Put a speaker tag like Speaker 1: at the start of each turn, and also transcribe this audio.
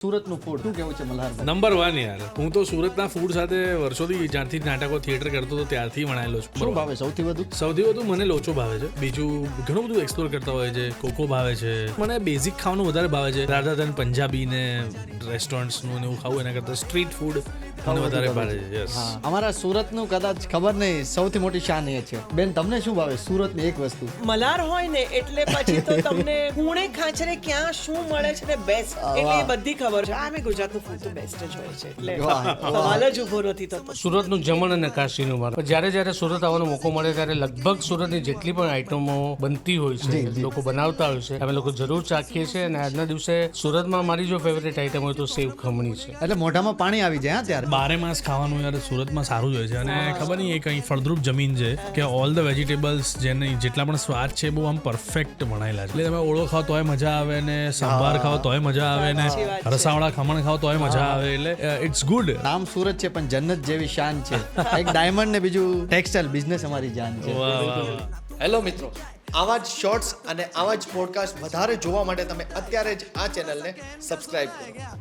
Speaker 1: સુરતનું ફૂડ શું કેવું છે મલ્હારભાઈ?
Speaker 2: નંબર 1 યાર. હું તો સુરતના ફૂડ સાથે વર્ષોથી જ્યારથી નાટકો થિયેટર કરતો હતો ત્યારથી વણાયેલો છું.
Speaker 1: શું ભાવે સૌથી વધુ?
Speaker 2: સૌથી વધુ મને લોચો ભાવે છે. બીજું ઘણું બધું એક્સપ્લોર કરતા હોય છે. કોકો ભાવે છે. મને બેઝિક ખાવાનું વધારે ભાવે છે. રાધર ધન પંજાબી ને રેસ્ટોરન્ટ્સનું ને એવું ખાવું એના કરતાં સ્ટ્રીટ ફૂડ મને વધારે ભાવે છે. યસ.
Speaker 1: હા, અમારા સુરતનું કદાચ ખબર નહીં સૌથી મોટી શાન એ છે. બેન તમને શું ભાવે સુરતની એક વસ્તુ?
Speaker 3: મલાર હોય ને એટલે પછી તો તમને ખૂણે ખાંચરે ક્યાં શું મળે છે ને બેસ્ટ એટલે એ બધી ખબર છે. અમે ગુજરાતનું ફૂડ તો બેસ્ટ જ હોય છે એટલે સવાલ જ ઉભો નથી થતો.
Speaker 4: સુરતનું જમણ અને કાશીનું મારું જ્યારે સુરત આવવાનો મોકો મળે ત્યારે લગભગ સુરતની જેટલી પણ આઈટમો બનતી હોય છે લોકો બનાવતા હોય છે અમે લોકો જરૂર ચાખીએ છીએ. અને આજના દિવસે સુરતમાં મારી જો ફેવરેટ આઈટમ હોય તો સેવ ખમણી છે.
Speaker 1: એટલે મોઢામાં પાણી આવી જાય. હા, ત્યારે
Speaker 2: બારે માસ ખાવાનું યાર સુરતમાં સારું જ હોય છે. અને ખબર નહીં એ કંઈ ફળદ્રુપ જમીન છે કે ઓલ ધ વેજીટેબલ્સ જેને જેટલા પણ સ્વાદ છે બહુ આમ પરફેક્ટ બનાવેલા છે. એટલે તમે ઓળો ખાઓ તોય મજા આવે ને સંભાર ખાઓ તોય મજા આવે ને રસાવાળા ખમણ ખાઓ તોય મજા આવે. એટલે ઇટ્સ ગુડ.
Speaker 1: નામ સુરત છે પણ જન્નત જેવી શાન છે. એક ડાયમંડ ને બીજું ટેક્સટાઇલ બિઝનેસ અમારી જાન છે.
Speaker 5: હેલો મિત્રો, આવા જ શોર્ટ્સ અને આવા જ પોડકાસ્ટ વધારે જોવા માટે તમે અત્યારે જ આ ચેનલને સબસ્ક્રાઇબ કરો.